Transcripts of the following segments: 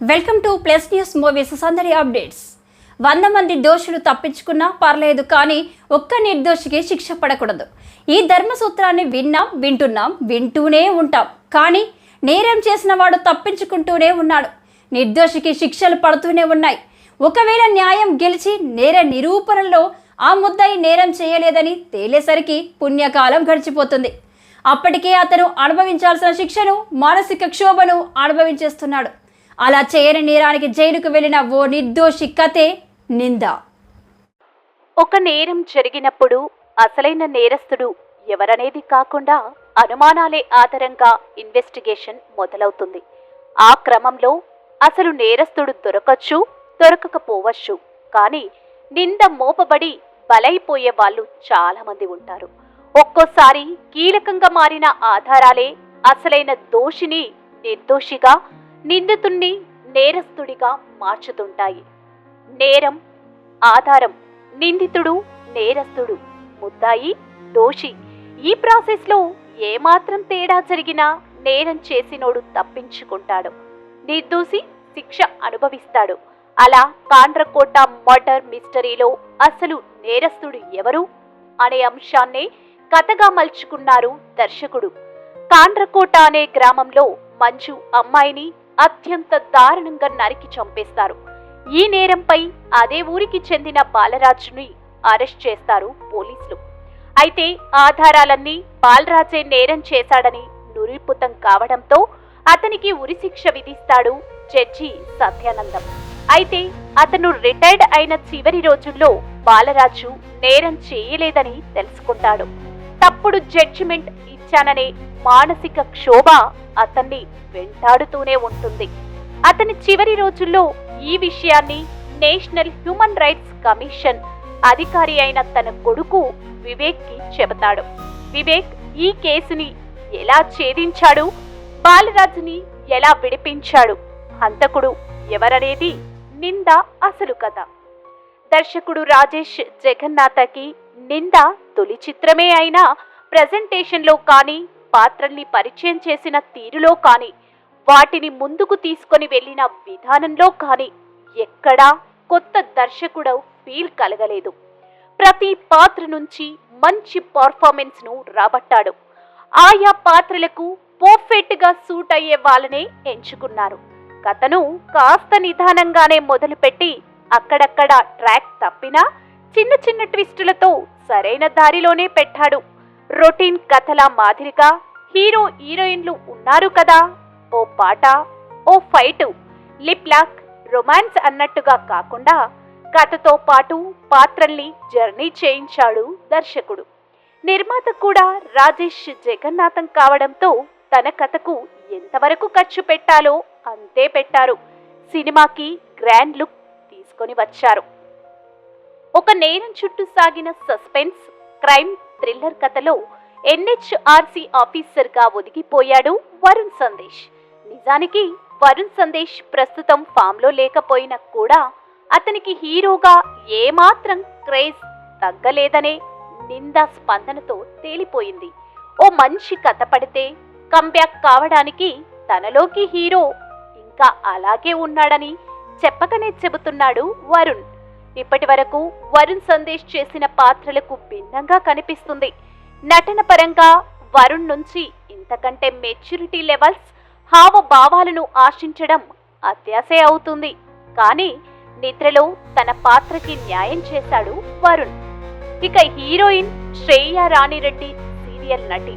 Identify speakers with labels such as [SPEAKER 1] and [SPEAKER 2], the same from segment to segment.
[SPEAKER 1] Welcome to plus news movies సందడి updates. 100 మంది దోషులు తప్పించుకున్నా పర్లేదు, కానీ ఒక్క నిర్దోషికి శిక్ష పడకూడదు. ఈ ధర్మసూత్రాన్ని వింటున్నాం, వింటూనే ఉంటాం. కానీ నేరం చేసిన వాడు తప్పించుకుంటూనే ఉన్నాడు. నిర్దోషికి శిక్షలు పడుతూనే ఉన్నాయి. ఒకవేళ న్యాయం గెలిచి నేర నిరూపణలో ఆ ముద్దాయి నేరం చేయలేదని తేలేసరికి పుణ్యకాలం గడిచిపోతుంది. అప్పటికే అతను అనుభవించాల్సిన శిక్షను, మానసిక క్షోభను అనుభవించేస్తున్నాడు. అలా చేయని నేరానికి జైలుకు వెళ్ళిన ఓ నిర్దోషి కథే నింద.
[SPEAKER 2] ఒక నేరం జరిగినప్పుడు అసలైన నేరస్తుడు ఎవరనేది కాకుండా అనుమానాలే ఆధారంగా ఇన్వెస్టిగేషన్ మొదలవుతుంది. ఆ క్రమంలో అసలు నేరస్తుడు దొరకచ్చు, దొరకకపోవచ్చు. కానీ నింద మోపబడి బలైపోయే వాళ్ళు చాలా మంది ఉంటారు. ఒక్కోసారి కీలకంగా మారిన ఆధారాలే అసలైన దోషిని నిర్దోషిగా, నిందితుణ్ణి నేరస్తుడిగా మార్చుతుంటాయి. నేరం, ఆధారం, నిందితుడు, నేరస్తుడు, ముద్దాయి, దోషి. ఈ ప్రాసెస్లో ఏమాత్రం తేడా జరిగినా నేరం చేసినోడు తప్పించుకుంటాడు, నిర్దోషి శిక్ష అనుభవిస్తాడు. అలా కాండ్రకోట మర్డర్ మిస్టరీలో అసలు నేరస్తుడు ఎవరు అనే అంశాన్నే కథగా మలుచుకున్నారు దర్శకుడు. కాండ్రకోట అనే గ్రామంలో మంజు అమ్మాయిని అత్యంత దారుణంగా నరికి చంపేస్తారు. ఈ నేరంపై అదే ఊరికి చెందిన బాలరాజుని అరెస్ట్ చేస్తారు పోలీసులు. అయితే ఆధారాలన్నీ బాలరాజే నేరం చేశాడని నిరూపితం కావడంతో అతనికి ఉరిశిక్ష విధిస్తాడు జడ్జి సత్యానందం. అయితే అతను రిటైర్డ్ అయిన చివరి రోజుల్లో బాలరాజు నేరం చేయలేదని తెలుసుకుంటాడు. తప్పుడు జడ్జిమెంట్ ఇచ్చాననే మానసిక క్షోభ అతన్ని వెంటాడుతూనే ఉంటుంది. అతని చివరి రోజుల్లో ఈ విషయాన్ని నేషనల్ హ్యూమన్ రైట్స్ కమిషన్ అధికారి అయిన తన కొడుకు వివేక్ కి చెబుతాడు. వివేక్ ఈ కేసుని ఎలా ఛేదించాడు, బాలరాజుని ఎలా విడిపించాడు, హంతకుడు ఎవరనేది నింద అసలు కథ. దర్శకుడు రాజేష్ జగన్నాథకి నింద తొలి చిత్రమే అయినా ప్రెజెంటేషన్లో కానీ, పాత్రల్ని పరిచయం చేసిన తీరులో కానీ, వాటిని ముందుకు తీసుకొని వెళ్లిన విధానంలో కానీ ఎక్కడా కొత్త దర్శకుడు ఫీల్ కలగలేదు. ప్రతి పాత్ర నుంచి మంచి పర్ఫార్మెన్స్ ను రాబట్టాడు. ఆయా పాత్రలకు పర్ఫెక్ట్ గా సూట్ అయ్యే వాళ్ళనే ఎంచుకున్నారు. కథను కాస్త నిదానంగానే మొదలుపెట్టి అక్కడక్కడ ట్రాక్ తప్పినా చిన్న చిన్న ట్విస్టులతో సరైన దారిలోనే పెట్టాడు. రొటీన్ కథల మాదిరిగా హీరో హీరోయిన్లు ఉన్నారు కదా, ఓ పాట, ఓ ఫైటు, లిప్ లాక్, రొమాన్స్ అన్నట్టుగా కాకుండా కథతో పాటు పాత్రల్ని జర్నీ చేయించాడు దర్శకుడు. నిర్మాత కూడా రాజేష్ జగన్నాథం కావడంతో తన కథకు ఎంతవరకు ఖర్చు పెట్టాలో అంతే పెట్టారు. సినిమాకి గ్రాండ్ లుక్ తీసుకొని వచ్చారు. ఒక నేరం చుట్టూ సాగిన సస్పెన్స్, క్రైమ్ థ్రిల్లర్ కథలో ఎన్హెచ్ఆర్సీ ఆఫీసర్ గా ఒదిగిపోయాడు వరుణ్ సందేశ్. నిజానికి వరుణ్ సందేశ్ ప్రస్తుతం ఫామ్ లో లేకపోయినా కూడా అతనికి హీరోగా ఏమాత్రం క్రేజ్ తగ్గలేదనే నింద స్పందనతో తేలిపోయింది. ఓ మంచి కథ పడితే కంబ్యాక్ కావడానికి తనలోకి హీరో ఇంకా అలాగే ఉన్నాడని చెప్పకనే చెబుతున్నాడు వరుణ్. ఇప్పటి వరకు వరుణ్ సందేశ్ చేసిన పాత్రలకు భిన్నంగా కనిపిస్తుంది. నటన పరంగా వరుణ్ నుంచి ఇంతకంటే మెచ్యూరిటీ లెవెల్స్, హావభావాలను ఆశించడం అత్యాశే అవుతుంది. కానీ నిద్రలో తన పాత్రకి న్యాయం చేశాడు వరుణ్. ఇక హీరోయిన్ శ్రేయ రాణిరెడ్డి సీరియల్ నటి,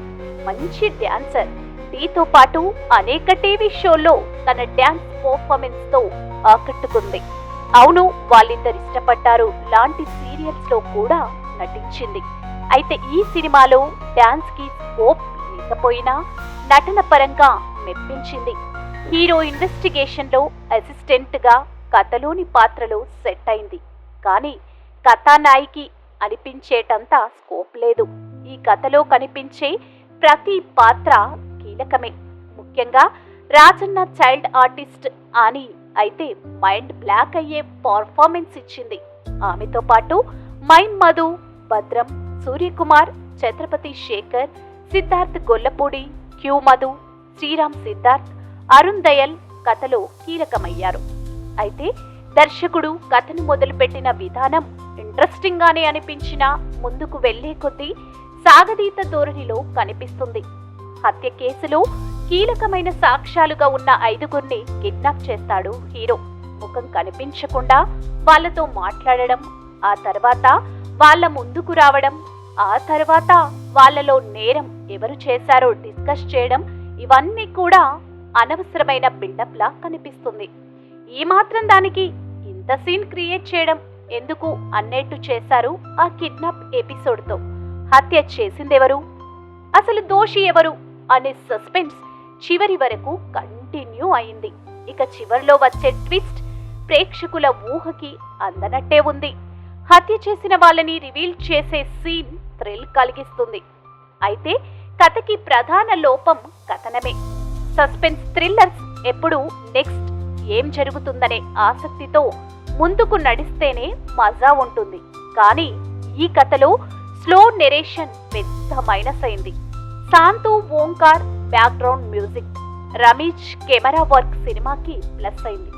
[SPEAKER 2] మంచి డ్యాన్సర్. దీంతో పాటు అనేక టీవీ షోల్లో తన డ్యాన్స్ పర్ఫార్మెన్స్ తో ఆకట్టుకుంది. అవును, వాళ్ళిద్దరు ఇష్టపడ్డారు లాంటి సీరియల్స్ లో కూడా నటించింది. అయితే ఈ సినిమాలో డాన్స్ కి స్కోప్ లేకపోయినా నటన పరంగా మెప్పించింది. హీరో ఇన్వెస్టిగేషన్ లో అసిస్టెంట్ గా కథలోని పాత్రలో సెట్ అయింది. కానీ కథానాయికి అనిపించేటంత స్కోప్ లేదు. ఈ కథలో కనిపించే ప్రతి పాత్ర కీలకమే. ముఖ్యంగా రాజన్న చైల్డ్ ఆర్టిస్ట్ అని అయితే మైండ్ బ్లాక్ అయ్యే పర్ఫార్మెన్స్ ఇచ్చింది. ఆమెతో పాటు మైమ్ మధు, భద్రం, సూర్యకుమార్, ఛత్రపతి శేఖర్, సిద్ధార్థ్ గొల్లపూడి, క్యూ మధు, శ్రీరామ్ సిద్ధార్థ్, అరుణ్ దయల్, కథలో కీలకమయ్యారు. అయితే దర్శకుడు కథను మొదలుపెట్టిన విధానం ఇంట్రెస్టింగ్ గానే అనిపించినా ముందుకు వెళ్లే కొద్దీ సాగదీత ధోరణిలో కనిపిస్తుంది. హత్య కేసులో కీలకమైన సాక్ష్యాలుగా ఉన్న 5గురిని కిడ్నాప్ చేస్తాడు హీరో. ముఖం కనిపించకుండా వాళ్ళతో మాట్లాడడం, ఆ తర్వాత వాళ్ళ ముందుకు రావడం, ఆ తర్వాత వాళ్ళలో నేరం ఎవరు చేశారో డిస్కస్ చేయడం, ఇవన్నీ కూడా అనవసరమైన బిల్డప్ లా కనిపిస్తుంది. ఈ మాత్రం దానికి ఇంత సీన్ క్రియేట్ చేయడం ఎందుకు అన్నట్టు చేశారు ఆ కిడ్నాప్ ఎపిసోడ్తో. హత్య చేసిందెవరు, అసలు దోషి ఎవరు అనే సస్పెన్స్ చివరి వరకు కంటిన్యూ అయింది. ఇక చివరిలో వచ్చే ట్విస్ట్ ప్రేక్షకుల ఊహకి అందనట్టే ఉంది. హత్య చేసిన వాళ్ళని రివీల్ చేసే సీన్ థ్రిల్ కలిగిస్తుంది. అయితే కథకి ప్రధాన లోపం కథనమే. సస్పెన్స్ థ్రిల్లర్స్ ఎప్పుడు నెక్స్ట్ ఏం జరుగుతుందనే ఆసక్తితో ముందుకు నడిస్తేనే మజా ఉంటుంది. కానీ ఈ కథలో స్లో నెరేషన్ పెద్ద మైనస్ అయింది. Shanthu Omkar background music, Ramesh camera work సినిమాకి ప్లస్ అయింది.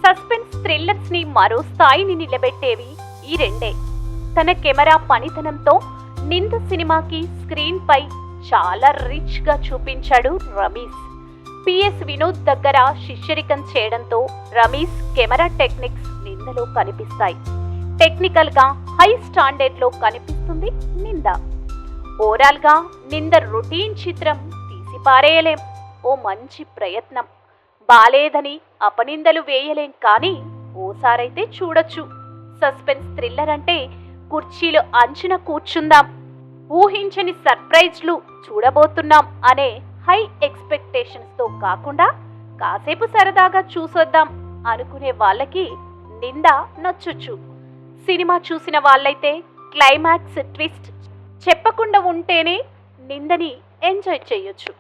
[SPEAKER 2] సస్పెన్స్ థ్రిల్లర్స్ ని మరో స్థాయిని నిలబెట్టేవి ఈ రెండే. తన కెమెరా పనితనంతో నింద సినిమాకి స్క్రీన్ పై చాలా రిచ్ గా చూపించాడు రమేష్. పిఎస్ వినోద్ దగ్గర శిష్యరికం చేయడంతో రమేష్ కెమెరా టెక్నిక్స్ నిందలో కనిపిస్తాయి. టెక్నికల్ గా హై స్టాండర్డ్ లో కనిపిస్తుంది నింద. ఓవరాల్ గా నింద రొటీన్ చిత్రం తీసి పారేయలేం. ఓ మంచి ప్రయత్నం, బాలేదని అపనిందలు వేయలేం, కానీ ఓసారైతే చూడొచ్చు. సస్పెన్స్ థ్రిల్లర్ అంటే కుర్చీలు అంచున కూర్చుందాం, ఊహించని సర్ప్రైజ్లు చూడబోతున్నాం అనే హై ఎక్స్పెక్టేషన్స్ తో కాకుండా కాసేపు సరదాగా చూసొద్దాం అనుకునే వాళ్ళకి నింద నచ్చొచ్చు. సినిమా చూసిన వాళ్ళైతే క్లైమాక్స్ ట్విస్ట్ చెప్పకుండా ఉంటేనే నిందని ఎంజాయ్ చేయొచ్చు.